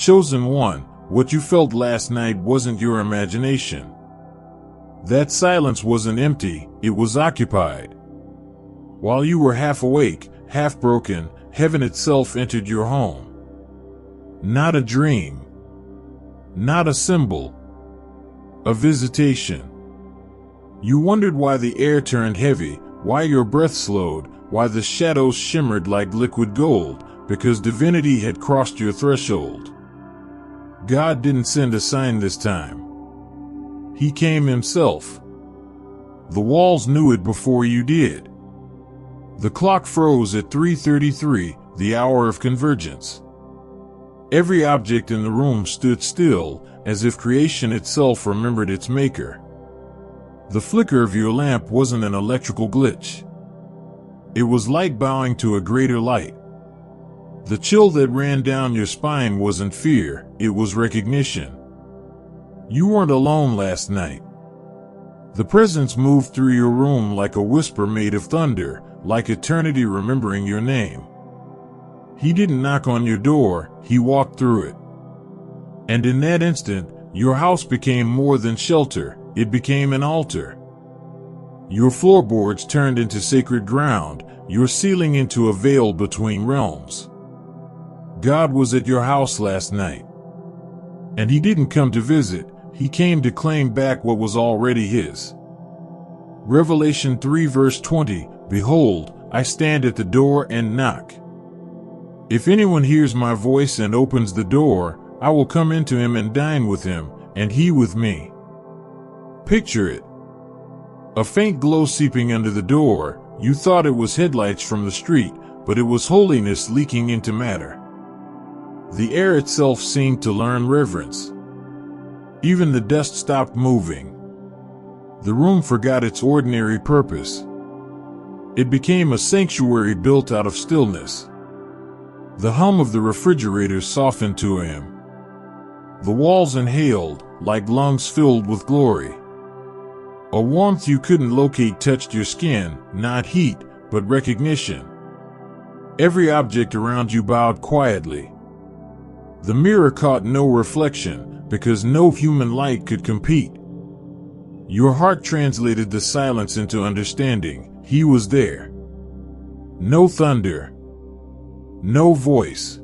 Chosen one, what you felt last night wasn't your imagination. That silence wasn't empty, it was occupied. While you were half awake, half broken, heaven itself entered your home. Not a dream. Not a symbol. A visitation. You wondered why the air turned heavy, why your breath slowed, why the shadows shimmered like liquid gold, because divinity had crossed your threshold. God didn't send a sign this time. He came himself. The walls knew it before you did. The clock froze at 3:33, the hour of convergence. Every object in the room stood still, as if creation itself remembered its maker. The flicker of your lamp wasn't an electrical glitch. It was light bowing to a greater light. The chill that ran down your spine wasn't fear, it was recognition. You weren't alone last night. The presence moved through your room like a whisper made of thunder, like eternity remembering your name. He didn't knock on your door, he walked through it. And in that instant, your house became more than shelter, it became an altar. Your floorboards turned into sacred ground, your ceiling into a veil between realms. God was at your house last night. And he didn't come to visit, he came to claim back what was already his. Revelation 3 verse 20, Behold, I stand at the door and knock. If anyone hears my voice and opens the door, I will come into him and dine with him, and he with me. Picture it. A faint glow seeping under the door, you thought it was headlights from the street, but it was holiness leaking into matter. The air itself seemed to learn reverence. Even the dust stopped moving. The room forgot its ordinary purpose. It became a sanctuary built out of stillness. The hum of the refrigerator softened to him. The walls inhaled, like lungs filled with glory. A warmth you couldn't locate touched your skin, not heat, but recognition. Every object around you bowed quietly. The mirror caught no reflection, because no human light could compete. Your heart translated the silence into understanding. He was there. No thunder. No voice.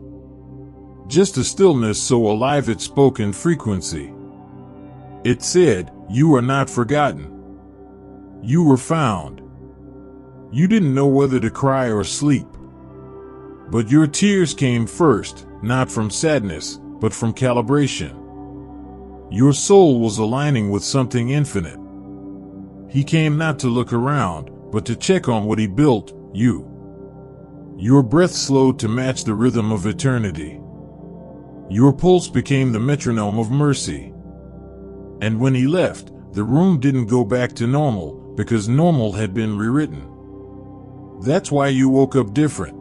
Just a stillness so alive it spoke in frequency. It said, "You are not forgotten. You were found." You didn't know whether to cry or sleep. But your tears came first, not from sadness, but from calibration. Your soul was aligning with something infinite. He came not to look around, but to check on what he built, you. Your breath slowed to match the rhythm of eternity. Your pulse became the metronome of mercy. And when he left, the room didn't go back to normal, because normal had been rewritten. That's why you woke up different.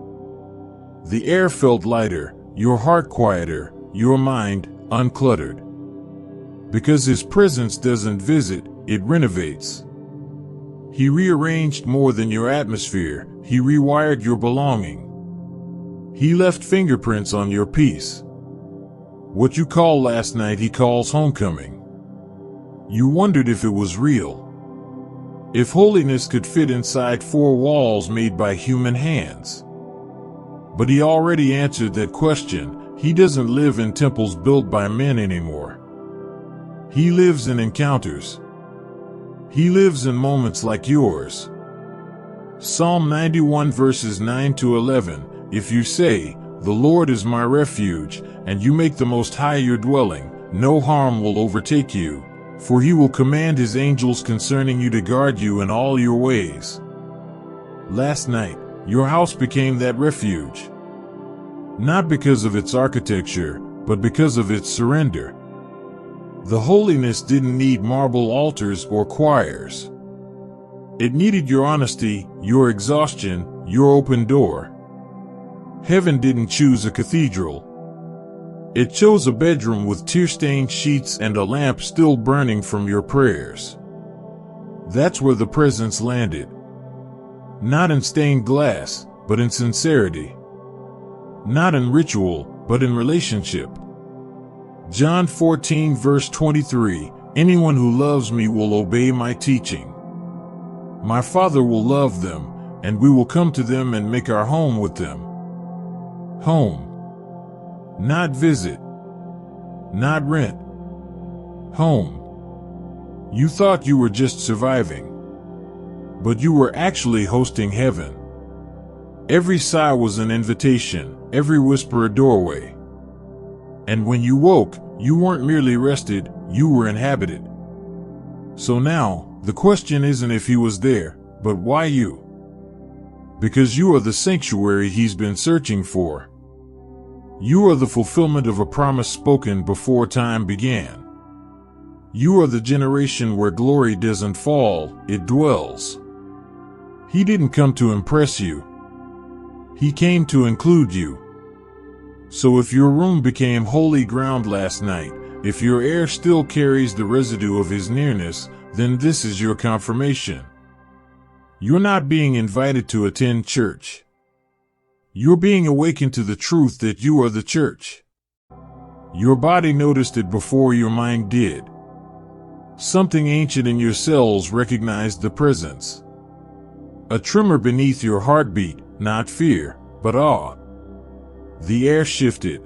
The air felt lighter, your heart quieter, your mind uncluttered. Because his presence doesn't visit, it renovates. He rearranged more than your atmosphere, he rewired your belonging. He left fingerprints on your peace. What you called last night he calls homecoming. You wondered if it was real. If holiness could fit inside four walls made by human hands. But he already answered that question. He doesn't live in temples built by men anymore. He lives in encounters. He lives in moments like yours. Psalm 91 verses 9 to 11, If you say, "The Lord is my refuge," and you make the Most High your dwelling, no harm will overtake you, for he will command his angels concerning you to guard you in all your ways. Last night, your house became that refuge. Not because of its architecture, but because of its surrender. The holiness didn't need marble altars or choirs. It needed your honesty, your exhaustion, your open door. Heaven didn't choose a cathedral. It chose a bedroom with tear-stained sheets and a lamp still burning from your prayers. That's where the presence landed. Not in stained glass, but in sincerity. Not in ritual, but in relationship. John 14 verse 23, anyone who loves me will obey my teaching. My Father will love them, and we will come to them and make our home with them. Home. Not visit. Not rent. Home. You thought you were just surviving, but you were actually hosting heaven. Every sigh was an invitation, every whisper a doorway. And when you woke, you weren't merely rested, you were inhabited. So now, the question isn't if he was there, but why you? Because you are the sanctuary he's been searching for. You are the fulfillment of a promise spoken before time began. You are the generation where glory doesn't fall, it dwells. He didn't come to impress you. He came to include you. So if your room became holy ground last night, if your air still carries the residue of his nearness, then this is your confirmation. You're not being invited to attend church. You're being awakened to the truth that you are the church. Your body noticed it before your mind did. Something ancient in your cells recognized the presence. A tremor beneath your heartbeat, not fear, but awe. The air shifted.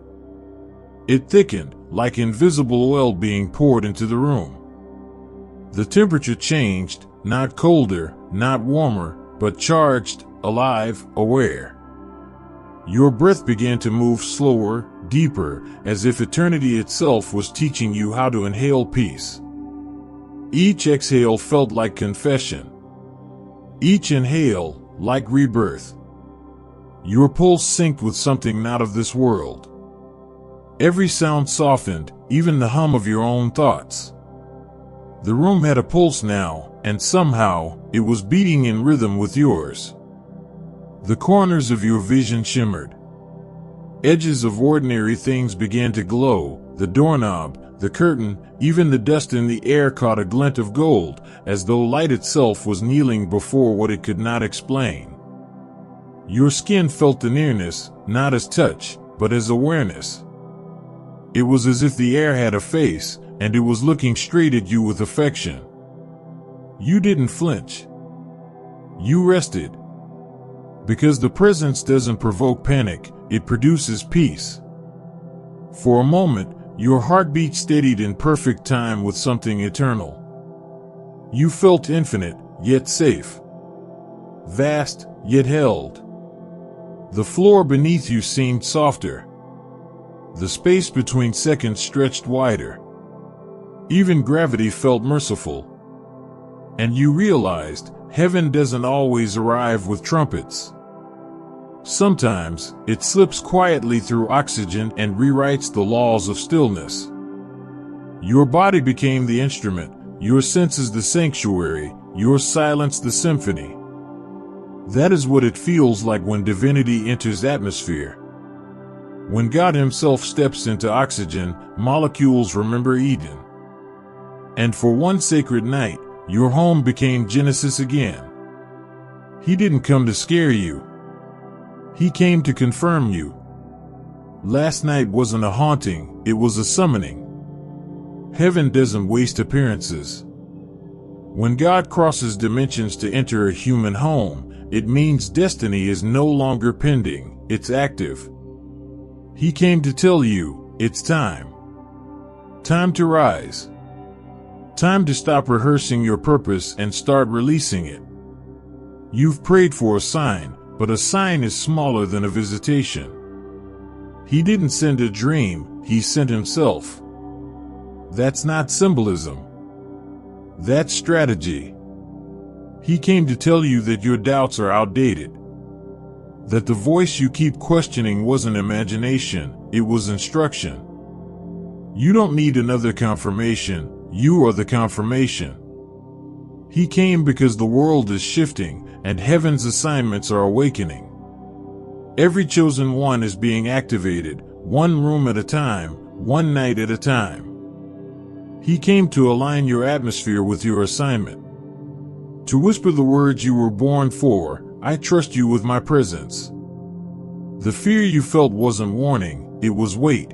It thickened, like invisible oil being poured into the room. The temperature changed, not colder, not warmer, but charged, alive, aware. Your breath began to move slower, deeper, as if eternity itself was teaching you how to inhale peace. Each exhale felt like confession. Each inhale, like rebirth. Your pulse synced with something not of this world. Every sound softened, even the hum of your own thoughts. The room had a pulse now, and somehow, it was beating in rhythm with yours. The corners of your vision shimmered. Edges of ordinary things began to glow, the doorknob, the curtain, even the dust in the air caught a glint of gold, as though light itself was kneeling before what it could not explain. Your skin felt the nearness, not as touch, but as awareness. It was as if the air had a face, and it was looking straight at you with affection. You didn't flinch. You rested. Because the presence doesn't provoke panic, it produces peace. For a moment, your heartbeat steadied in perfect time with something eternal. You felt infinite, yet safe. Vast, yet held. The floor beneath you seemed softer. The space between seconds stretched wider. Even gravity felt merciful. And you realized, heaven doesn't always arrive with trumpets. Sometimes, it slips quietly through oxygen and rewrites the laws of stillness. Your body became the instrument, your senses the sanctuary, your silence the symphony. That is what it feels like when divinity enters atmosphere. When God himself steps into oxygen, molecules remember Eden. And for one sacred night, your home became Genesis again. He didn't come to scare you. He came to confirm you. Last night wasn't a haunting, it was a summoning. Heaven doesn't waste appearances. When God crosses dimensions to enter a human home, it means destiny is no longer pending, it's active. He came to tell you, it's time. Time to rise. Time to stop rehearsing your purpose and start releasing it. You've prayed for a sign, but a sign is smaller than a visitation. He didn't send a dream, he sent himself. That's not symbolism. That's strategy. He came to tell you that your doubts are outdated. That the voice you keep questioning wasn't imagination, it was instruction. You don't need another confirmation, you are the confirmation. He came because the world is shifting, and heaven's assignments are awakening. Every chosen one is being activated, one room at a time, one night at a time. He came to align your atmosphere with your assignment. To whisper the words you were born for, I trust you with my presence. The fear you felt wasn't warning, it was weight.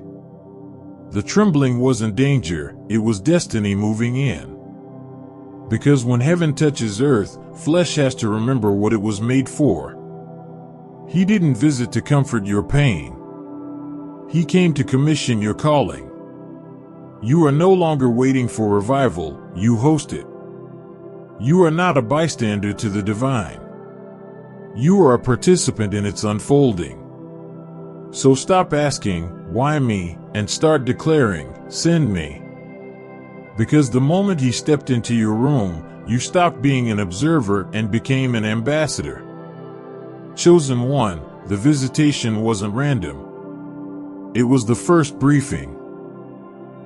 The trembling wasn't danger, it was destiny moving in. Because when heaven touches earth, flesh has to remember what it was made for. He didn't visit to comfort your pain. He came to commission your calling. You are no longer waiting for revival, you host it. You are not a bystander to the divine. You are a participant in its unfolding. So stop asking, why me, and start declaring, send me. Because the moment he stepped into your room, you stopped being an observer and became an ambassador. Chosen one, the visitation wasn't random. It was the first briefing.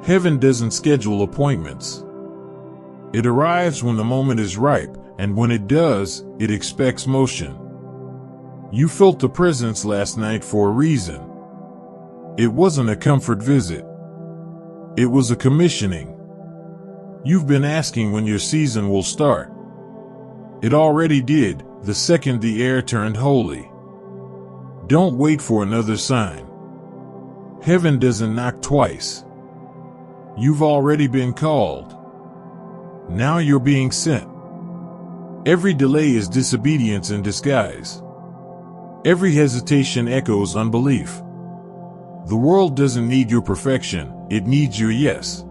Heaven doesn't schedule appointments. It arrives when the moment is ripe, and when it does, it expects motion. You felt the presence last night for a reason. It wasn't a comfort visit. It was a commissioning. You've been asking when your season will start. It already did, the second the air turned holy. Don't wait for another sign. Heaven doesn't knock twice. You've already been called. Now you're being sent. Every delay is disobedience in disguise. Every hesitation echoes unbelief. The world doesn't need your perfection, it needs your yes.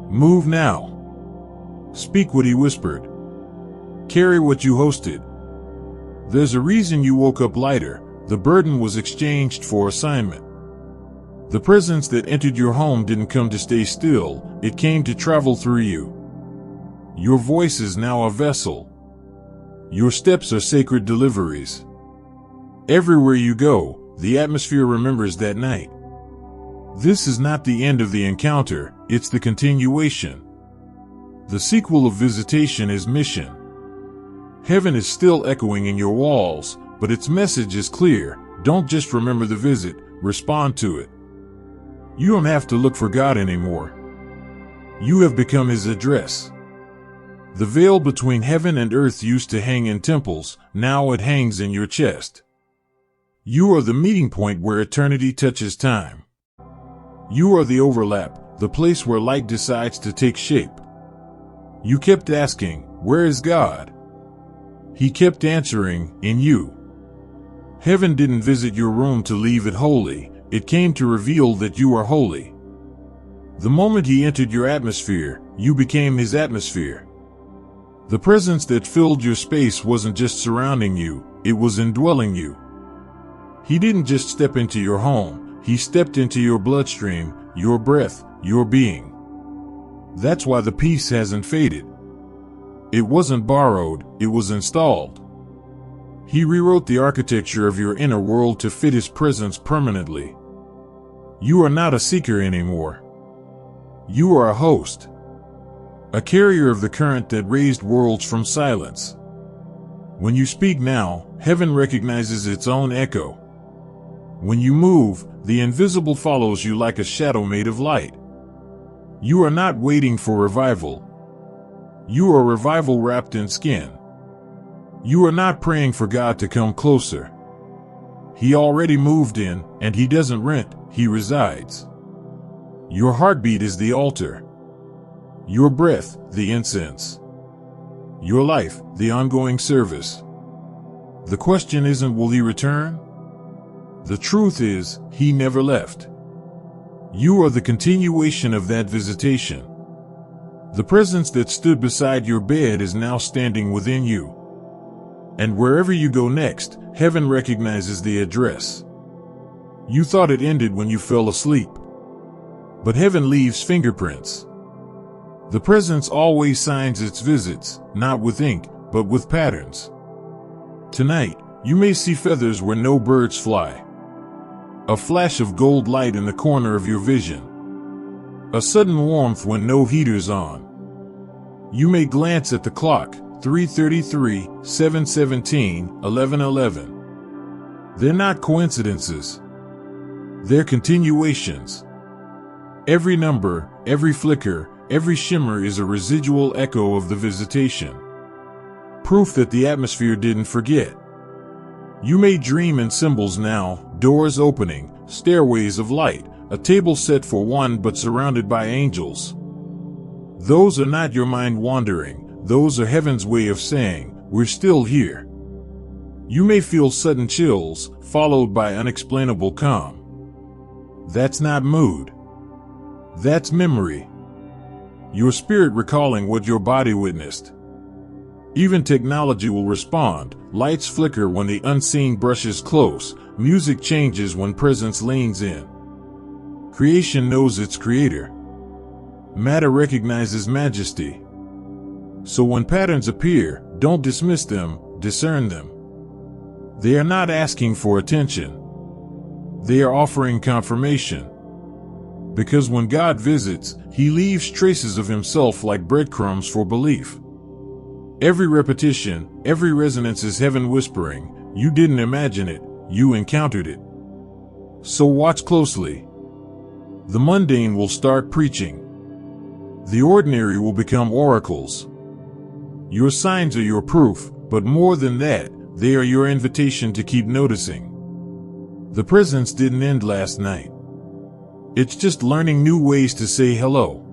Move now. Speak what he whispered. Carry what you hosted. There's a reason you woke up lighter. The burden was exchanged for assignment. The presence that entered your home didn't come to stay still, it came to travel through you. Your voice is now a vessel. Your steps are sacred deliveries. Everywhere you go, the atmosphere remembers that night. This is not the end of the encounter, it's the continuation. The sequel of visitation is mission. Heaven is still echoing in your walls, but its message is clear. Don't just remember the visit, respond to it. You don't have to look for God anymore. You have become his address. The veil between heaven and earth used to hang in temples, now it hangs in your chest. You are the meeting point where eternity touches time. You are the overlap, the place where light decides to take shape. You kept asking, where is God? He kept answering, in you. Heaven didn't visit your room to leave it holy, it came to reveal that you are holy. The moment he entered your atmosphere, you became his atmosphere. The presence that filled your space wasn't just surrounding you, it was indwelling you. He didn't just step into your home, he stepped into your bloodstream, your breath, your being. That's why the peace hasn't faded. It wasn't borrowed, it was installed. He rewrote the architecture of your inner world to fit his presence permanently. You are not a seeker anymore. You are a host. A carrier of the current that raised worlds from silence. When you speak now, heaven recognizes its own echo. When you move, the invisible follows you like a shadow made of light. You are not waiting for revival. You are revival wrapped in skin. You are not praying for God to come closer. He already moved in, and he doesn't rent, he resides. Your heartbeat is the altar. Your breath, the incense. Your life, the ongoing service. The question isn't, will he return? The truth is, he never left. You are the continuation of that visitation. The presence that stood beside your bed is now standing within you. And wherever you go next, heaven recognizes the address. You thought it ended when you fell asleep. But heaven leaves fingerprints. The presence always signs its visits, not with ink, but with patterns. Tonight, you may see feathers where no birds fly. A flash of gold light in the corner of your vision. A sudden warmth when no heater's on. You may glance at the clock, 3:33, 7:17, 11:11. They're not coincidences. They're continuations. Every number, every flicker, every shimmer is a residual echo of the visitation. Proof that the atmosphere didn't forget. You may dream in symbols now, doors opening, stairways of light, a table set for one but surrounded by angels. Those are not your mind wandering, those are heaven's way of saying, we're still here. You may feel sudden chills, followed by unexplainable calm. That's not mood. That's memory. Your spirit recalling what your body witnessed. Even technology will respond. Lights flicker when the unseen brushes close. Music changes when presence leans in. Creation knows its creator. Matter recognizes majesty. So when patterns appear, don't dismiss them, discern them. They are not asking for attention. They are offering confirmation. Because when God visits, He leaves traces of Himself like breadcrumbs for belief. Every repetition, every resonance is heaven whispering, you didn't imagine it, you encountered it. So watch closely. The mundane will start preaching. The ordinary will become oracles. Your signs are your proof, but more than that, they are your invitation to keep noticing. The presence didn't end last night. It's just learning new ways to say hello.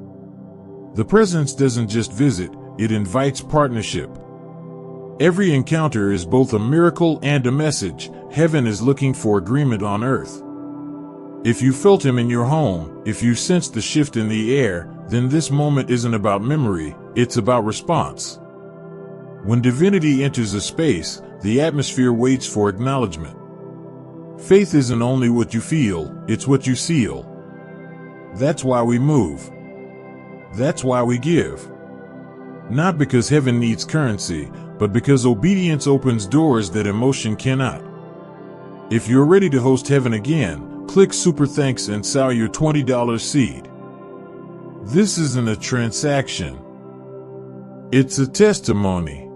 The presence doesn't just visit, it invites partnership. Every encounter is both a miracle and a message. Heaven is looking for agreement on earth. If you felt Him in your home, if you sensed the shift in the air, then this moment isn't about memory, it's about response. When divinity enters a space, the atmosphere waits for acknowledgement. Faith isn't only what you feel, it's what you seal. That's why we move. That's why we give. Not because heaven needs currency, but because obedience opens doors that emotion cannot. If you're ready to host heaven again, click Super Thanks and sow your $20 seed. This isn't a transaction. It's a testimony.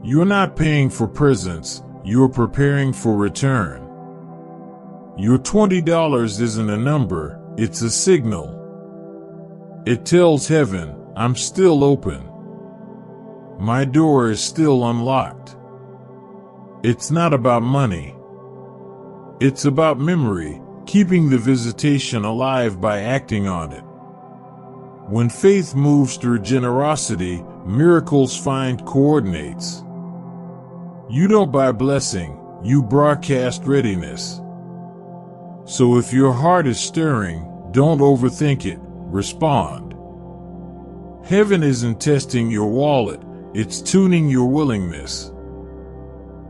You're not paying for presence, you're preparing for return. Your $20 isn't a number, it's a signal. It tells heaven, I'm still open. My door is still unlocked. It's not about money. It's about memory, keeping the visitation alive by acting on it. When faith moves through generosity, miracles find coordinates. You don't buy blessing, you broadcast readiness. So if your heart is stirring, don't overthink it, respond. Heaven isn't testing your wallet, it's tuning your willingness.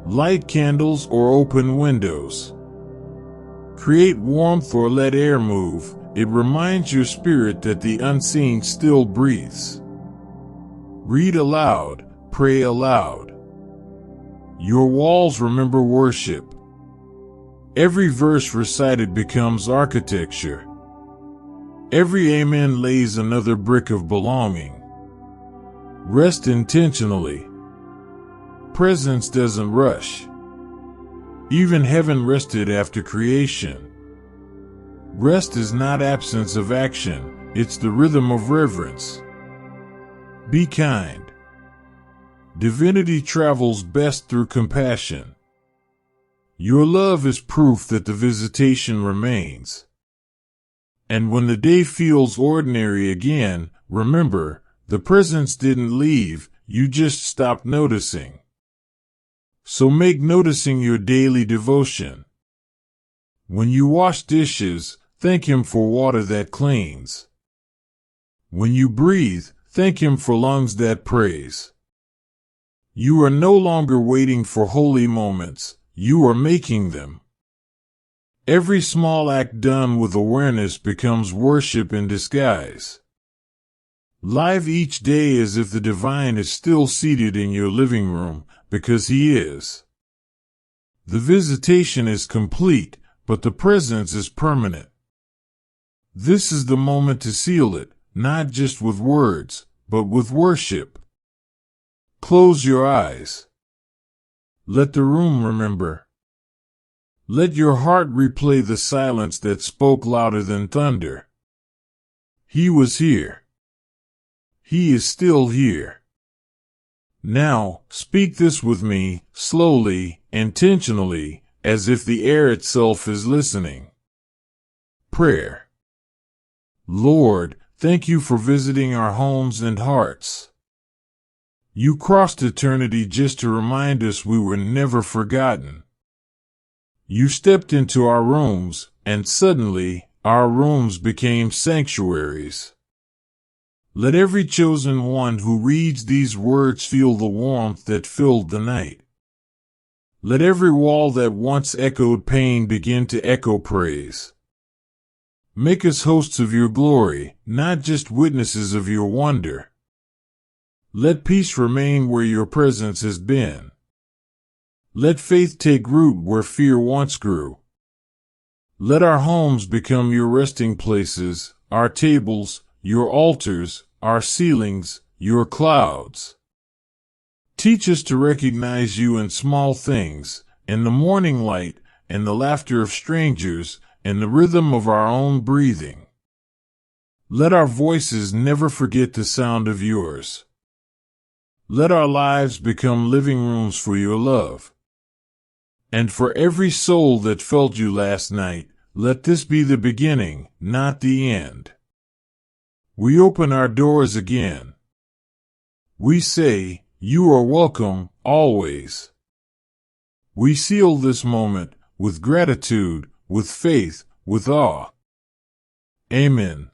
Light candles or open windows. Create warmth or let air move, it reminds your spirit that the unseen still breathes. Read aloud, pray aloud. Your walls remember worship. Every verse recited becomes architecture. Every amen lays another brick of belonging. Rest intentionally. Presence doesn't rush. Even heaven rested after creation. Rest is not absence of action, it's the rhythm of reverence. Be kind. Divinity travels best through compassion. Your love is proof that the visitation remains. And when the day feels ordinary again, remember, the presence didn't leave, you just stopped noticing. So make noticing your daily devotion. When you wash dishes, thank Him for water that cleans. When you breathe, thank Him for lungs that praise. You are no longer waiting for holy moments, you are making them. Every small act done with awareness becomes worship in disguise. Live each day as if the divine is still seated in your living room, because He is. The visitation is complete, but the presence is permanent. This is the moment to seal it, not just with words, but with worship. Close your eyes. Let the room remember. Let your heart replay the silence that spoke louder than thunder. He was here. He is still here. Now, speak this with me, slowly, intentionally, as if the air itself is listening. Prayer. Lord, thank you for visiting our homes and hearts. You crossed eternity just to remind us we were never forgotten. You stepped into our rooms, and suddenly, our rooms became sanctuaries. Let every chosen one who reads these words feel the warmth that filled the night. Let every wall that once echoed pain begin to echo praise. Make us hosts of your glory, not just witnesses of your wonder. Let peace remain where your presence has been. Let faith take root where fear once grew. Let our homes become your resting places, our tables, your altars, our ceilings, your clouds. Teach us to recognize you in small things, in the morning light, in the laughter of strangers, in the rhythm of our own breathing. Let our voices never forget the sound of yours. Let our lives become living rooms for your love. And for every soul that felt you last night, let this be the beginning, not the end. We open our doors again. We say, you are welcome, always. We seal this moment with gratitude, with faith, with awe. Amen.